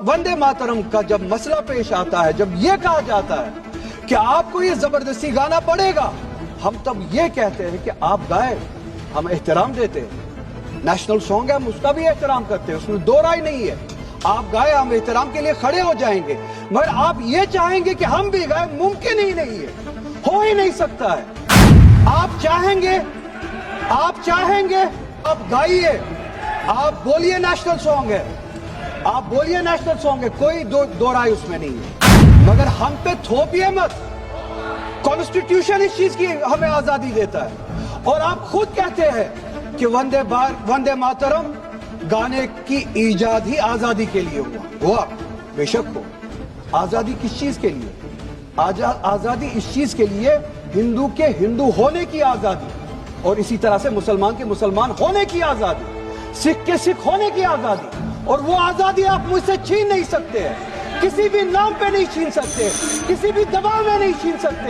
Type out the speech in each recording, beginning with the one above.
वंदे मातरम का जब मसला पेश आता है, जब ये कहा जाता है कि आपको ये जबरदस्ती गाना पड़ेगा, हम तब ये कहते हैं कि आप गाएं, हम एहतराम देते हैं। नेशनल सॉन्ग है, हम उसका भी एहतराम करते हैं, उसमें दो राय नहीं है। आप गाए, हम एहतराम के लिए खड़े हो जाएंगे, मगर आप ये चाहेंगे कि हम भी गाए, मुमकिन ही नहीं है, हो ही नहीं सकता है। आप चाहेंगे, आप गाइए, आप बोलिए नेशनल सॉन्ग है, आप बोलिए नेशनल सॉन्ग है, कोई दो राय उसमें नहीं है, मगर हम पे थोपिए मत। कॉन्स्टिट्यूशन इस चीज की हमें आजादी देता है, और आप खुद कहते हैं कि वंदे मातरम गाने की ईजाद ही आजादी के लिए हुआ बेशक हो। आजादी किस चीज के लिए? आजादी इस चीज के लिए, हिंदू के हिंदू होने की आजादी, और इसी तरह से मुसलमान के मुसलमान होने की आजादी, सिख के सिख होने की आजादी, और वो आजादी आप मुझसे छीन नहीं सकते हैं, किसी भी नाम पे नहीं छीन सकते, किसी भी दबाव में नहीं छीन सकते,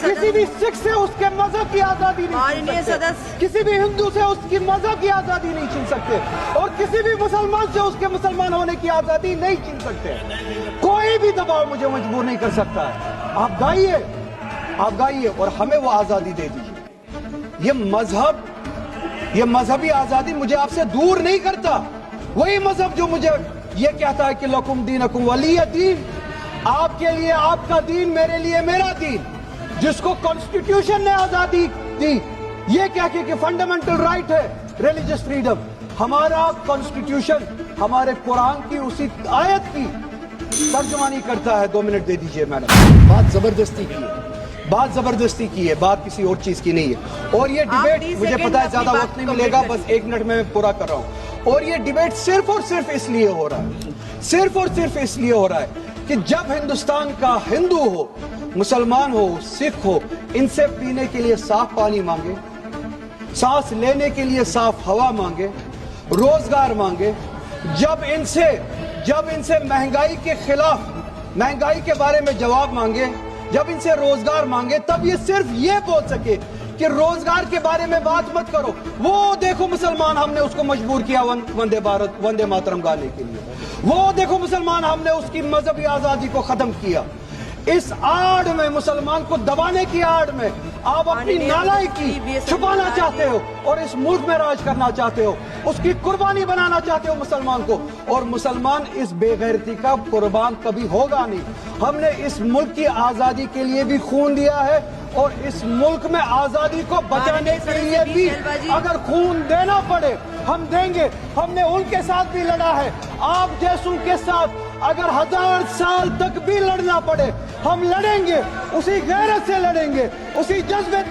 किसी भी सिख से उसके मजहब की आजादी नहीं छीन सकते, किसी भी हिंदू से उसकी मजहब की आजादी नहीं छीन सकते, और किसी भी मुसलमान से उसके मुसलमान होने की आजादी नहीं छीन सकते। कोई भी दबाव मुझे मजबूर नहीं कर सकता है। आप गाइए और हमें वो आजादी दे दीजिए। ये मजहबी आजादी मुझे आपसे दूर नहीं करता। वही मजहब जो मुझे ये कहता है कि लकुम दीनकुम वलिय दीन, आपके लिए आपका दीन, मेरे लिए मेरा दीन, जिसको कॉन्स्टिट्यूशन ने आजादी दी, ये कह के कि फंडामेंटल राइट है रिलीजियस फ्रीडम। हमारा कॉन्स्टिट्यूशन हमारे कुरान की उसी आयत की तर्जुमानी करता है। 2 मिनट दे दीजिए मैडम। बात जबरदस्ती की है, बात किसी और चीज की नहीं है। और ये डिबेट, मुझे पता है ज्यादा वक्त नहीं मिलेगा, बस 1 मिनट में पूरा कर रहा हूं। और ये डिबेट सिर्फ और सिर्फ इसलिए हो रहा है, कि जब हिंदुस्तान का हिंदू हो, मुसलमान हो, सिख हो, इनसे पीने के लिए साफ पानी मांगे, सांस लेने के लिए साफ हवा मांगे, रोजगार मांगे, जब इनसे महंगाई के खिलाफ, महंगाई के बारे में जवाब मांगे, जब इनसे रोजगार मांगे, तब ये सिर्फ ये बोल सके कि रोजगार के बारे में बात मत करो। वो देखो मुसलमान, हमने उसको मजबूर किया वंदे मातरम गाने के लिए। वो देखो मुसलमान, हमने उसकी मजहबी आजादी को खत्म किया। इस आड़ में, मुसलमान को दबाने की आड़ में, आप अपनी नालायकी छुपाना चाहते हो और इस मुल्क में राज करना चाहते हो, उसकी कुर्बानी बनाना चाहते हो मुसलमान को, और मुसलमान इस बेगैरती का कुर्बान कभी होगा नहीं। हमने इस मुल्क की आजादी के लिए भी खून दिया है, और इस मुल्क में आजादी को बचाने के लिए भी अगर खून देना पड़े हम देंगे। हमने उनके साथ भी लड़ा है, आप जैसों के साथ अगर 1000 साल तक भी लड़ना पड़े हम लड़ेंगे, उसी गैरत से लड़ेंगे, उसी जज्बे।